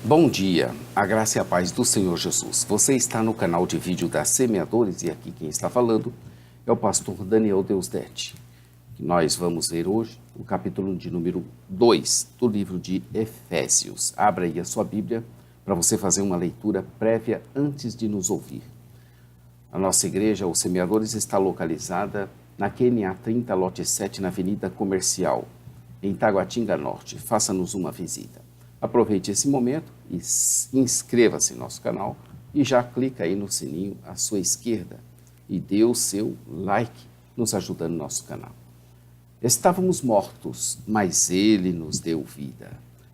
Bom dia, a graça e a paz do Senhor Jesus. Você está no canal de vídeo da Semeadores e aqui quem está falando é o pastor Daniel Deusdedit. Nós vamos ver hoje o capítulo de número 2 do livro de Efésios. Abra aí a sua Bíblia para você fazer uma leitura prévia antes de nos ouvir. A nossa igreja, os Semeadores, está localizada na QNA 30, lote 7, na Avenida Comercial, em Taguatinga Norte. Faça-nos uma visita. Aproveite esse momento e inscreva-se no nosso canal e já clica aí no sininho à sua esquerda e dê o seu like, nos ajudando no nosso canal. Estávamos mortos, mas Ele nos deu vida.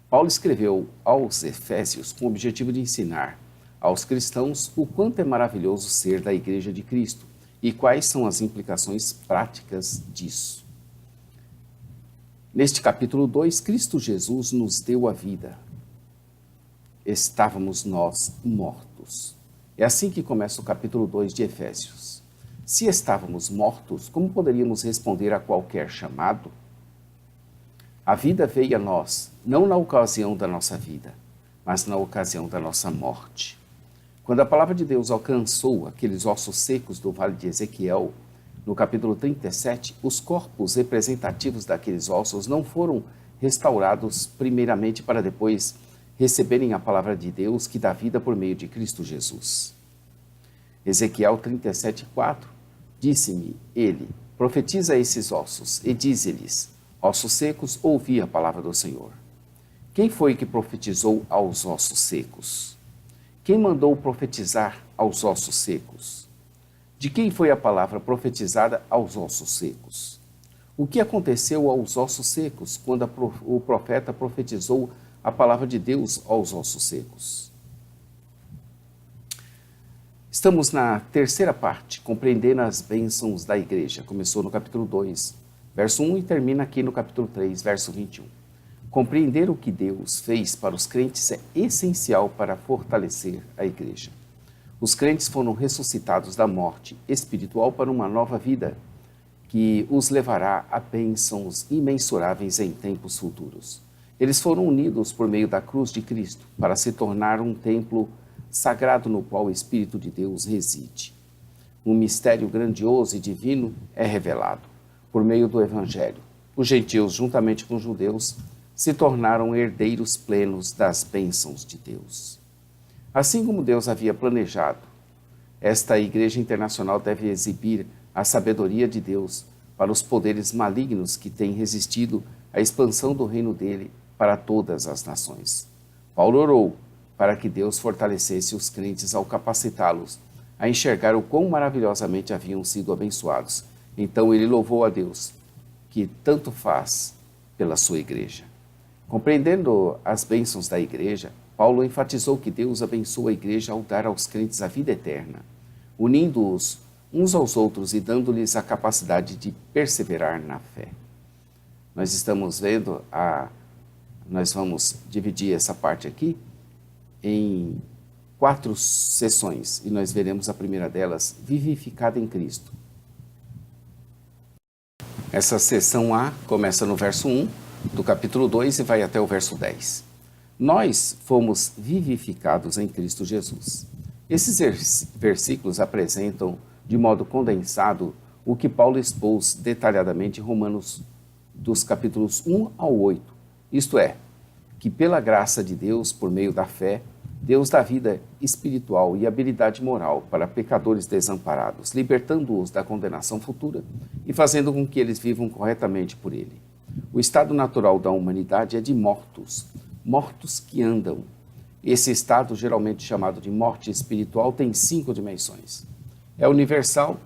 Paulo escreveu aos Efésios com o objetivo de ensinar aos cristãos o quanto é maravilhoso ser da Igreja de Cristo e quais são as implicações práticas disso. Neste capítulo 2, Cristo Jesus nos deu a vida. Estávamos nós mortos. É assim que começa o capítulo 2 de Efésios. Se estávamos mortos, como poderíamos responder a qualquer chamado? A vida veio a nós, não na ocasião da nossa vida, mas na ocasião da nossa morte. Quando a palavra de Deus alcançou aqueles ossos secos do vale de Ezequiel, no capítulo 37, os corpos representativos daqueles ossos não foram restaurados primeiramente para depois receberem a palavra de Deus que dá vida por meio de Cristo Jesus. Ezequiel 37:4 disse-me ele, profetiza a esses ossos e dize-lhes, ossos secos, ouvi a palavra do Senhor. Quem foi que profetizou aos ossos secos? Quem mandou profetizar aos ossos secos? De quem foi a palavra profetizada aos ossos secos? O que aconteceu aos ossos secos quando o profeta profetizou a palavra de Deus aos ossos secos? Estamos na terceira parte, compreendendo as bênçãos da igreja. Começou no capítulo 2, verso 1 e termina aqui no capítulo 3, verso 21. Compreender o que Deus fez para os crentes é essencial para fortalecer a igreja. Os crentes foram ressuscitados da morte espiritual para uma nova vida, que os levará a bênçãos imensuráveis em tempos futuros. Eles foram unidos por meio da cruz de Cristo para se tornar um templo sagrado no qual o Espírito de Deus reside. Um mistério grandioso e divino é revelado por meio do Evangelho. Os gentios, juntamente com os judeus, se tornaram herdeiros plenos das bênçãos de Deus. Assim como Deus havia planejado, esta Igreja Internacional deve exibir a sabedoria de Deus para os poderes malignos que têm resistido à expansão do reino dele para todas as nações. Paulo orou para que Deus fortalecesse os crentes ao capacitá-los a enxergar o quão maravilhosamente haviam sido abençoados. Então ele louvou a Deus, que tanto faz pela sua Igreja. Compreendendo as bênçãos da Igreja, Paulo enfatizou que Deus abençoa a igreja ao dar aos crentes a vida eterna, unindo-os uns aos outros e dando-lhes a capacidade de perseverar na fé. Nós vamos dividir essa parte aqui em 4 sessões e nós veremos a primeira delas, vivificada em Cristo. Essa sessão A começa no verso 1 do capítulo 2 e vai até o verso 10. Nós fomos vivificados em Cristo Jesus. Esses versículos apresentam, de modo condensado, o que Paulo expôs detalhadamente em Romanos, dos capítulos 1 ao 8. Isto é, que pela graça de Deus, por meio da fé, Deus dá vida espiritual e habilidade moral para pecadores desamparados, libertando-os da condenação futura e fazendo com que eles vivam corretamente por Ele. O estado natural da humanidade é de mortos que andam. Esse estado, geralmente chamado de morte espiritual, tem 5 dimensões. É universal,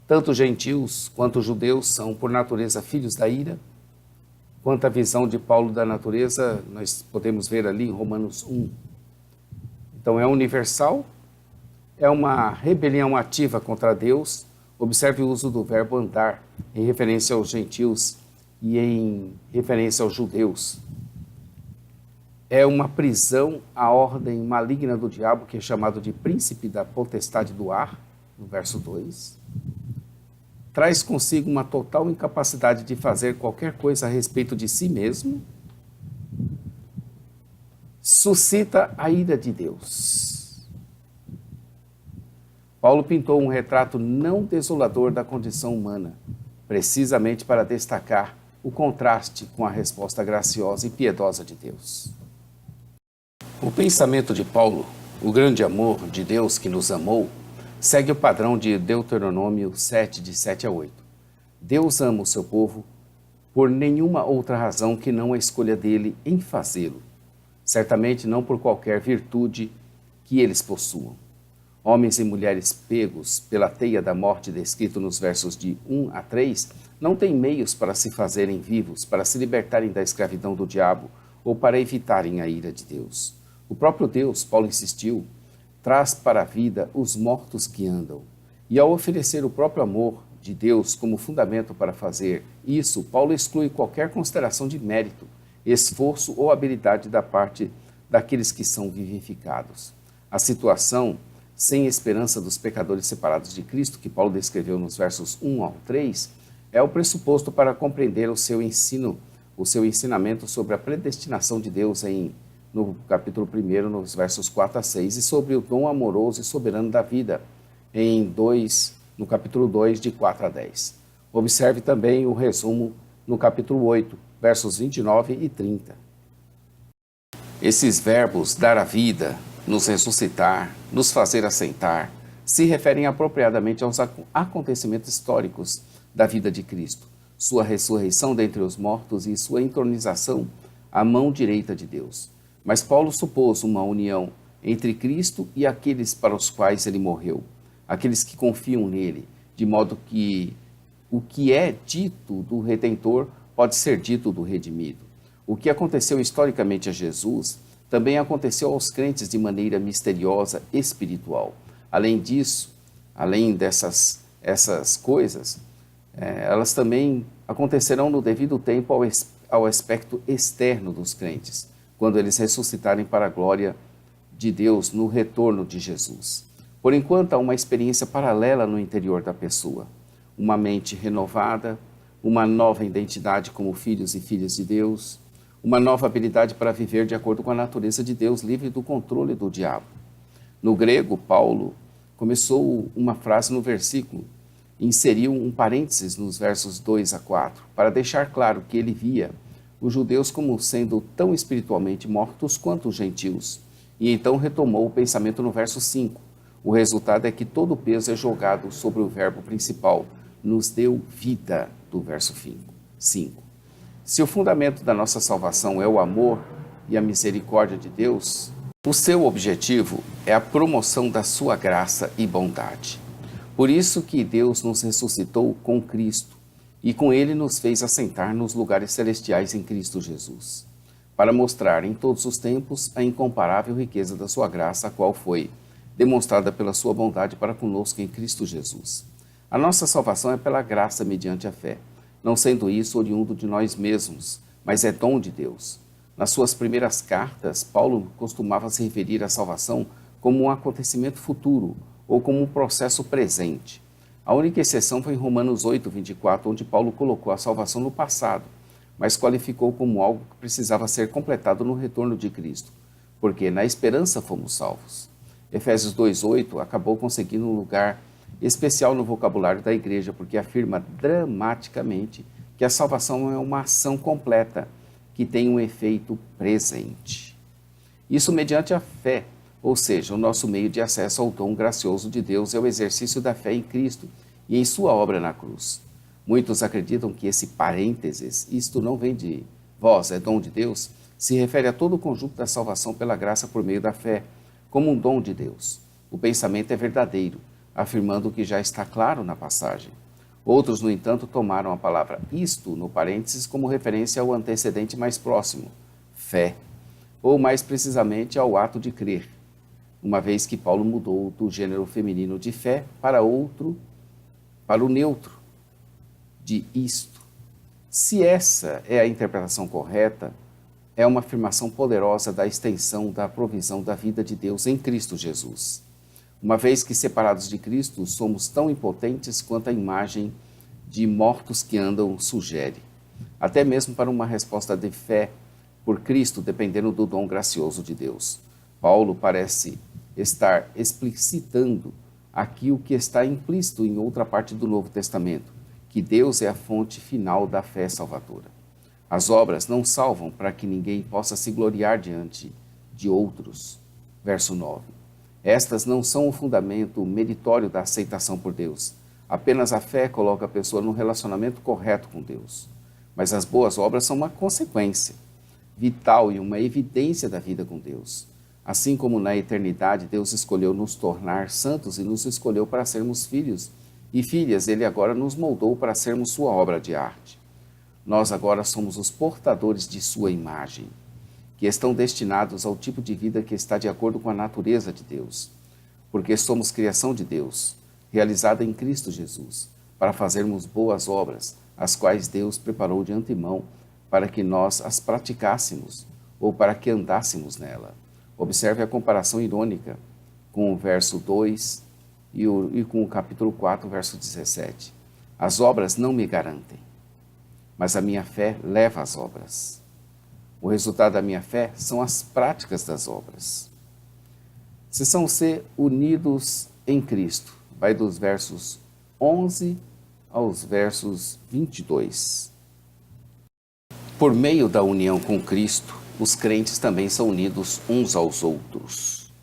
tanto gentios quanto judeus são, por natureza, filhos da ira. Quanto à visão de Paulo da natureza, nós podemos ver ali em Romanos 1. Então é universal, é uma rebelião ativa contra Deus. Observe o uso do verbo andar em referência aos gentios e em referência aos judeus. É uma prisão à ordem maligna do diabo, que é chamado de príncipe da potestade do ar, no verso 2. Traz consigo uma total incapacidade de fazer qualquer coisa a respeito de si mesmo. suscita a ira de Deus. Paulo pintou um retrato não desolador da condição humana, precisamente para destacar o contraste com a resposta graciosa e piedosa de Deus. O pensamento de Paulo, o grande amor de Deus que nos amou, segue o padrão de Deuteronômio 7, de 7 a 8. Deus ama o seu povo por nenhuma outra razão que não a escolha dele em fazê-lo. Certamente não por qualquer virtude que eles possuam. Homens e mulheres pegos pela teia da morte descrito nos versos de 1 a 3 não têm meios para se fazerem vivos, para se libertarem da escravidão do diabo ou para evitarem a ira de Deus. O próprio Deus, Paulo insistiu, traz para a vida os mortos que andam. E ao oferecer o próprio amor de Deus como fundamento para fazer isso, Paulo exclui qualquer consideração de mérito, esforço ou habilidade da parte daqueles que são vivificados. A situação sem esperança dos pecadores separados de Cristo, que Paulo descreveu nos versos 1 ao 3, é o pressuposto para compreender o seu ensinamento sobre a predestinação de Deus no capítulo 1, nos versos 4 a 6, e sobre o dom amoroso e soberano da vida, no capítulo 2, de 4 a 10. Observe também o resumo no capítulo 8, versos 29 e 30. Esses verbos, dar a vida, nos ressuscitar, nos fazer assentar, se referem apropriadamente aos acontecimentos históricos da vida de Cristo, sua ressurreição dentre os mortos e sua entronização à mão direita de Deus. Mas Paulo supôs uma união entre Cristo e aqueles para os quais ele morreu, aqueles que confiam nele, de modo que o que é dito do Redentor pode ser dito do redimido. O que aconteceu historicamente a Jesus também aconteceu aos crentes de maneira misteriosa, espiritual. Além disso, além dessas coisas, elas também acontecerão no devido tempo ao aspecto externo dos crentes, quando eles ressuscitarem para a glória de Deus no retorno de Jesus. Por enquanto, há uma experiência paralela no interior da pessoa, uma mente renovada, uma nova identidade como filhos e filhas de Deus, uma nova habilidade para viver de acordo com a natureza de Deus, livre do controle do diabo. No grego, Paulo começou uma frase no versículo, inseriu um parênteses nos versos 2 a 4, para deixar claro que ele via os judeus como sendo tão espiritualmente mortos quanto os gentios. E então retomou o pensamento no verso 5. O resultado é que todo o peso é jogado sobre o verbo principal, nos deu vida, do verso 5. Se o fundamento da nossa salvação é o amor e a misericórdia de Deus, o seu objetivo é a promoção da sua graça e bondade. Por isso que Deus nos ressuscitou com Cristo e com ele nos fez assentar nos lugares celestiais em Cristo Jesus, para mostrar em todos os tempos a incomparável riqueza da sua graça, a qual foi demonstrada pela sua bondade para conosco em Cristo Jesus. A nossa salvação é pela graça mediante a fé, não sendo isso oriundo de nós mesmos, mas é dom de Deus. Nas suas primeiras cartas, Paulo costumava se referir à salvação como um acontecimento futuro ou como um processo presente. A única exceção foi em Romanos 8, 24, onde Paulo colocou a salvação no passado, mas qualificou como algo que precisava ser completado no retorno de Cristo, porque na esperança fomos salvos. Efésios 2:8 acabou conseguindo um lugar especial no vocabulário da igreja, porque afirma dramaticamente que a salvação é uma ação completa, que tem um efeito presente. Isso mediante a fé, ou seja, o nosso meio de acesso ao dom gracioso de Deus é o exercício da fé em Cristo e em sua obra na cruz. Muitos acreditam que esse parênteses, isto não vem de vós, é dom de Deus, se refere a todo o conjunto da salvação pela graça por meio da fé, como um dom de Deus. O pensamento é verdadeiro, afirmando o que já está claro na passagem. Outros, no entanto, tomaram a palavra isto no parênteses como referência ao antecedente mais próximo, fé, ou mais precisamente ao ato de crer, uma vez que Paulo mudou do gênero feminino de fé para o neutro de isto. Se essa é a interpretação correta, é uma afirmação poderosa da extensão da provisão da vida de Deus em Cristo Jesus. Uma vez que separados de Cristo, somos tão impotentes quanto a imagem de mortos que andam sugere. Até mesmo para uma resposta de fé por Cristo dependendo do dom gracioso de Deus. Paulo parece estar explicitando aqui o que está implícito em outra parte do Novo Testamento, que Deus é a fonte final da fé salvadora. As obras não salvam para que ninguém possa se gloriar diante de outros. Verso 9. Estas não são o fundamento meritório da aceitação por Deus. Apenas a fé coloca a pessoa num relacionamento correto com Deus. Mas as boas obras são uma consequência vital e uma evidência da vida com Deus. Assim como na eternidade Deus escolheu nos tornar santos e nos escolheu para sermos filhos e filhas, Ele agora nos moldou para sermos sua obra de arte. Nós agora somos os portadores de sua imagem, que estão destinados ao tipo de vida que está de acordo com a natureza de Deus, porque somos criação de Deus, realizada em Cristo Jesus, para fazermos boas obras, as quais Deus preparou de antemão para que nós as praticássemos ou para que andássemos nela. Observe a comparação irônica com o verso 2 e com o capítulo 4, verso 17. As obras não me garantem, mas a minha fé leva às obras. O resultado da minha fé são as práticas das obras. Seção C, unidos em Cristo. Vai dos versos 11 aos versos 22. Por meio da união com Cristo, os crentes também são unidos uns aos outros.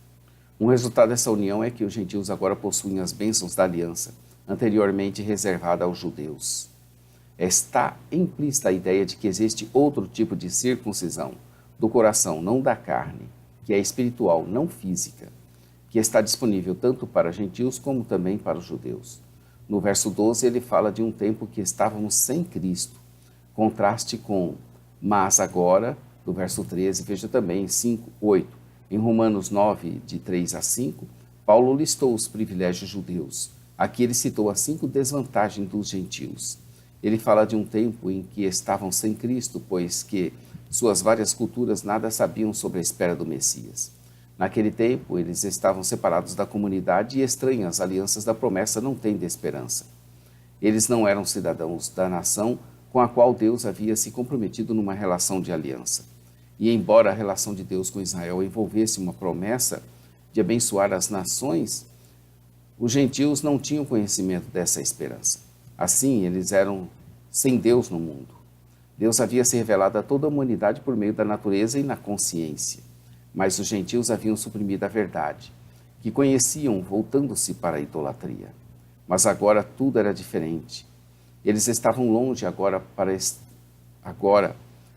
Um resultado dessa união é que os gentios agora possuem as bênçãos da aliança, anteriormente reservada aos judeus. Está implícita a ideia de que existe outro tipo de circuncisão, do coração, não da carne, que é espiritual, não física, que está disponível tanto para gentios como também para os judeus. No verso 12, ele fala de um tempo que estávamos sem Cristo, contraste com mas agora, do verso 13, veja também 5, 8. Em Romanos 9, de 3 a 5, Paulo listou os privilégios judeus. Aqui ele citou as 5 desvantagens dos gentios. Ele fala de um tempo em que estavam sem Cristo, pois que suas várias culturas nada sabiam sobre a espera do Messias. Naquele tempo, eles estavam separados da comunidade e estranhos às alianças da promessa não têm de esperança. Eles não eram cidadãos da nação com a qual Deus havia se comprometido numa relação de aliança. E embora a relação de Deus com Israel envolvesse uma promessa de abençoar as nações, os gentios não tinham conhecimento dessa esperança. Assim, eles eram sem Deus no mundo. Deus havia se revelado a toda a humanidade por meio da natureza e na consciência. Mas os gentios haviam suprimido a verdade, que conheciam voltando-se para a idolatria. Mas agora tudo era diferente. Eles estavam longe agora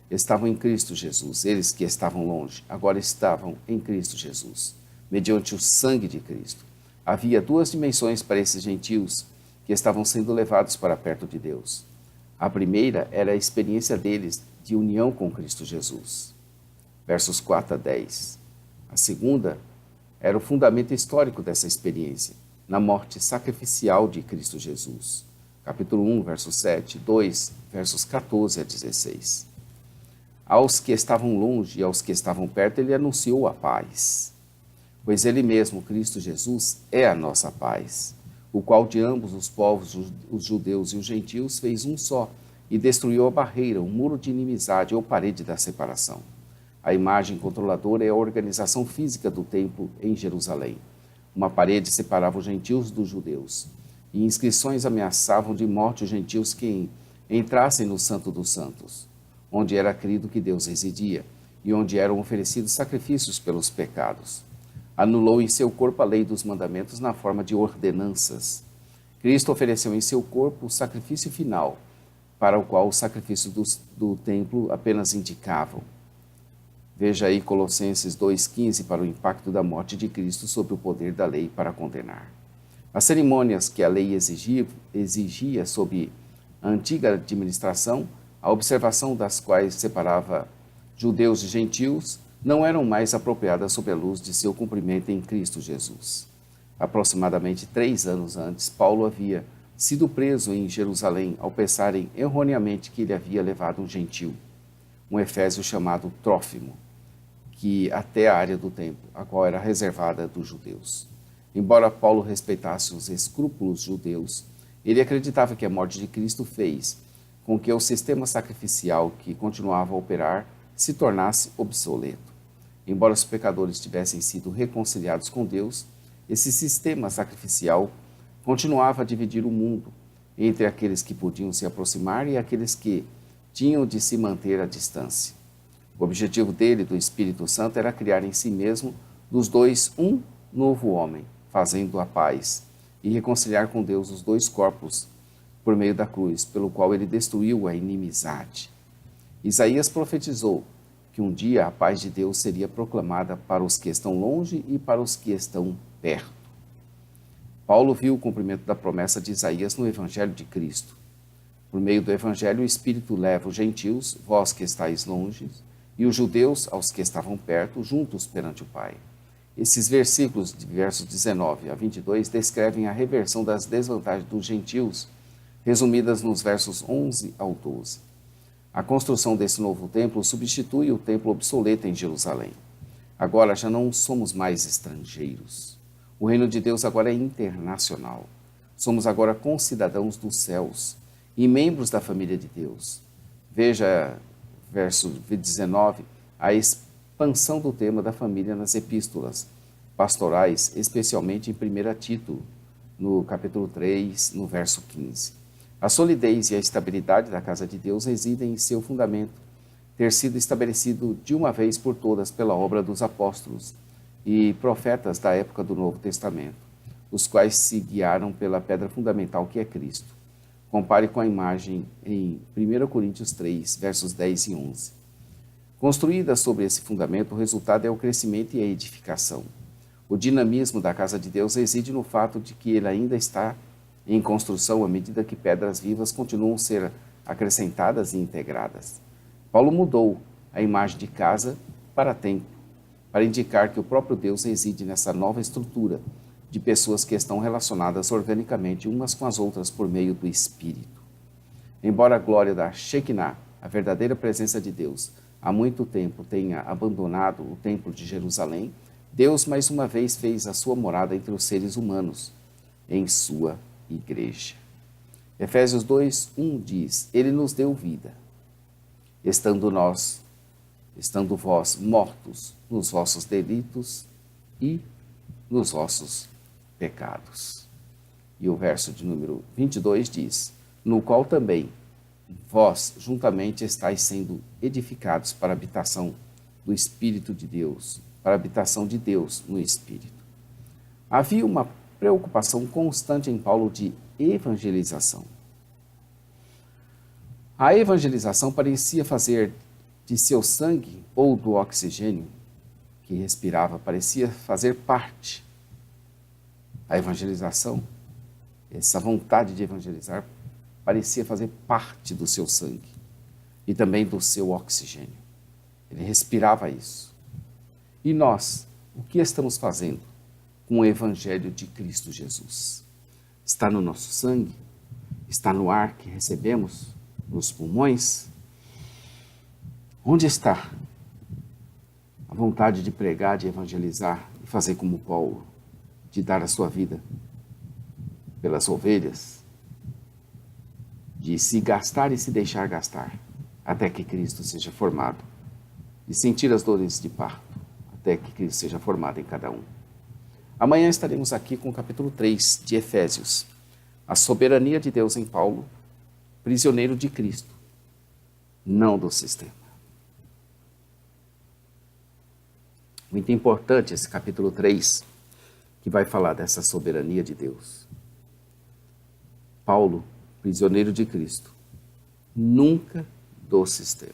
estavam em Cristo Jesus. Eles que estavam longe, agora estavam em Cristo Jesus, mediante o sangue de Cristo. Havia 2 dimensões para esses gentios que estavam sendo levados para perto de Deus. A primeira era a experiência deles de união com Cristo Jesus. Versos 4 a 10. A segunda era o fundamento histórico dessa experiência, na morte sacrificial de Cristo Jesus. Capítulo 1, verso 7, 2, versos 14 a 16. Aos que estavam longe e aos que estavam perto, ele anunciou a paz. Pois ele mesmo, Cristo Jesus, é a nossa paz, o qual de ambos os povos, os judeus e os gentios, fez um só, e destruiu a barreira, o muro de inimizade ou parede da separação. A imagem controladora é a organização física do templo em Jerusalém. Uma parede separava os gentios dos judeus, e inscrições ameaçavam de morte os gentios que entrassem no Santo dos Santos, onde era crido que Deus residia, e onde eram oferecidos sacrifícios pelos pecados. Anulou em seu corpo a lei dos mandamentos na forma de ordenanças. Cristo ofereceu em seu corpo o sacrifício final, para o qual o sacrifício do templo apenas indicavam. Veja aí Colossenses 2,15 para o impacto da morte de Cristo sobre o poder da lei para condenar. As cerimônias que a lei exigia sob a antiga administração, a observação das quais separava judeus e gentios, não eram mais apropriadas sob a luz de seu cumprimento em Cristo Jesus. Aproximadamente 3 anos antes, Paulo havia sido preso em Jerusalém ao pensarem erroneamente que ele havia levado um gentil, um efésio chamado Trófimo, que até a área do templo, a qual era reservada dos judeus. Embora Paulo respeitasse os escrúpulos judeus, ele acreditava que a morte de Cristo fez com que o sistema sacrificial que continuava a operar se tornasse obsoleto. Embora os pecadores tivessem sido reconciliados com Deus, esse sistema sacrificial continuava a dividir o mundo entre aqueles que podiam se aproximar e aqueles que tinham de se manter à distância. O objetivo dele, do Espírito Santo, era criar em si mesmo, dos dois, um novo homem, fazendo a paz, e reconciliar com Deus os dois corpos por meio da cruz, pelo qual ele destruiu a inimizade. Isaías profetizou que um dia a paz de Deus seria proclamada para os que estão longe e para os que estão perto. Paulo viu o cumprimento da promessa de Isaías no Evangelho de Cristo. Por meio do Evangelho, o Espírito leva os gentios, vós que estáis longe, e os judeus, aos que estavam perto, juntos perante o Pai. Esses versículos, de versos 19 a 22, descrevem a reversão das desvantagens dos gentios, resumidas nos versos 11 ao 12. A construção desse novo templo substitui o templo obsoleto em Jerusalém. Agora já não somos mais estrangeiros. O reino de Deus agora é internacional. Somos agora concidadãos dos céus e membros da família de Deus. Veja, verso 19, a expansão do tema da família nas epístolas pastorais, especialmente em 1 Tito, no capítulo 3, no verso 15. A solidez e a estabilidade da casa de Deus residem em seu fundamento, ter sido estabelecido de uma vez por todas pela obra dos apóstolos e profetas da época do Novo Testamento, os quais se guiaram pela pedra fundamental que é Cristo. Compare com a imagem em 1 Coríntios 3, versos 10 e 11. Construída sobre esse fundamento, o resultado é o crescimento e a edificação. O dinamismo da casa de Deus reside no fato de que ele ainda está em construção à medida que pedras vivas continuam a ser acrescentadas e integradas. Paulo mudou a imagem de casa para templo, para indicar que o próprio Deus reside nessa nova estrutura de pessoas que estão relacionadas organicamente umas com as outras por meio do Espírito. Embora a glória da Shekinah, a verdadeira presença de Deus, há muito tempo tenha abandonado o templo de Jerusalém, Deus mais uma vez fez a sua morada entre os seres humanos, em sua igreja. Efésios 2, 1 diz, Ele nos deu vida, estando vós mortos nos vossos delitos e nos vossos pecados. E o verso de número 22 diz, no qual também vós juntamente estáis sendo edificados para a habitação do Espírito de Deus, para a habitação de Deus no Espírito. Havia uma preocupação constante em Paulo de evangelização. A evangelização parecia fazer de seu sangue ou do oxigênio que respirava, parecia fazer parte. A evangelização, essa vontade de evangelizar, parecia fazer parte do seu sangue e também do seu oxigênio. Ele respirava isso. E nós, o que estamos fazendo com o Evangelho de Cristo Jesus? Está no nosso sangue? Está no ar que recebemos? Nos pulmões? Onde está a vontade de pregar, de evangelizar e fazer como Paulo, de dar a sua vida pelas ovelhas, de se gastar e se deixar gastar, até que Cristo seja formado, e sentir as dores de parto, até que Cristo seja formado em cada um. Amanhã estaremos aqui com o capítulo 3 de Efésios, a soberania de Deus em Paulo, prisioneiro de Cristo, não do sistema. Muito importante esse capítulo 3, que vai falar dessa soberania de Deus. Paulo, prisioneiro de Cristo, nunca do sistema.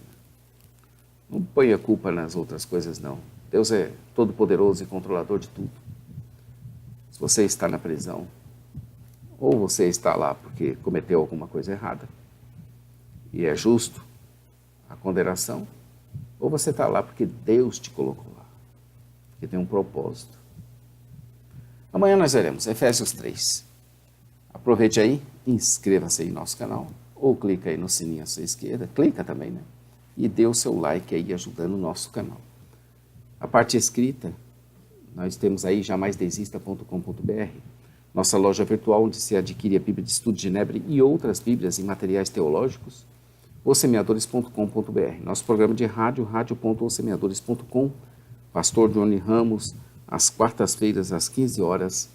Não ponha a culpa nas outras coisas, não. Deus é todo-poderoso e controlador de tudo. Se você está na prisão, ou você está lá porque cometeu alguma coisa errada, e é justo a condenação, ou você está lá porque Deus te colocou lá, porque tem um propósito. Amanhã nós veremos Efésios 3. Aproveite aí, inscreva-se aí no nosso canal, ou clica aí no sininho à sua esquerda, clica também, né? E dê o seu like aí ajudando o nosso canal. A parte escrita, nós temos aí jamaisdesista.com.br, nossa loja virtual onde se adquire a Bíblia de Estudo de Genebra e outras Bíblias e materiais teológicos. ossemeadores.com.br. Nosso programa de rádio, radio.ossemeadores.com. Pastor Johnny Ramos, às quartas-feiras, às 15 horas,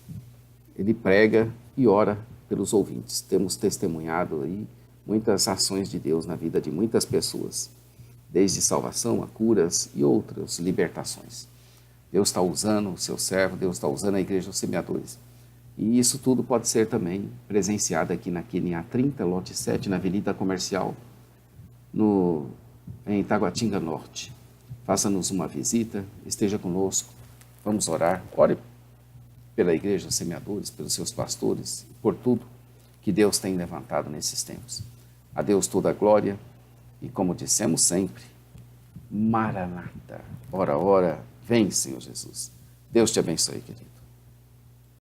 ele prega e ora pelos ouvintes. Temos testemunhado aí muitas ações de Deus na vida de muitas pessoas, desde salvação a curas e outras libertações. Deus está usando o seu servo, Deus está usando a Igreja dos Semeadores. E isso tudo pode ser também presenciado aqui na QNA 30, lote 7, na Avenida Comercial, em Taguatinga Norte. Faça-nos uma visita, esteja conosco, vamos orar. Ore pela Igreja dos Semeadores, pelos seus pastores, por tudo que Deus tem levantado nesses tempos. A Deus toda a glória e, como dissemos sempre, Maranata. Ora, ora, vem, Senhor Jesus. Deus te abençoe, querido.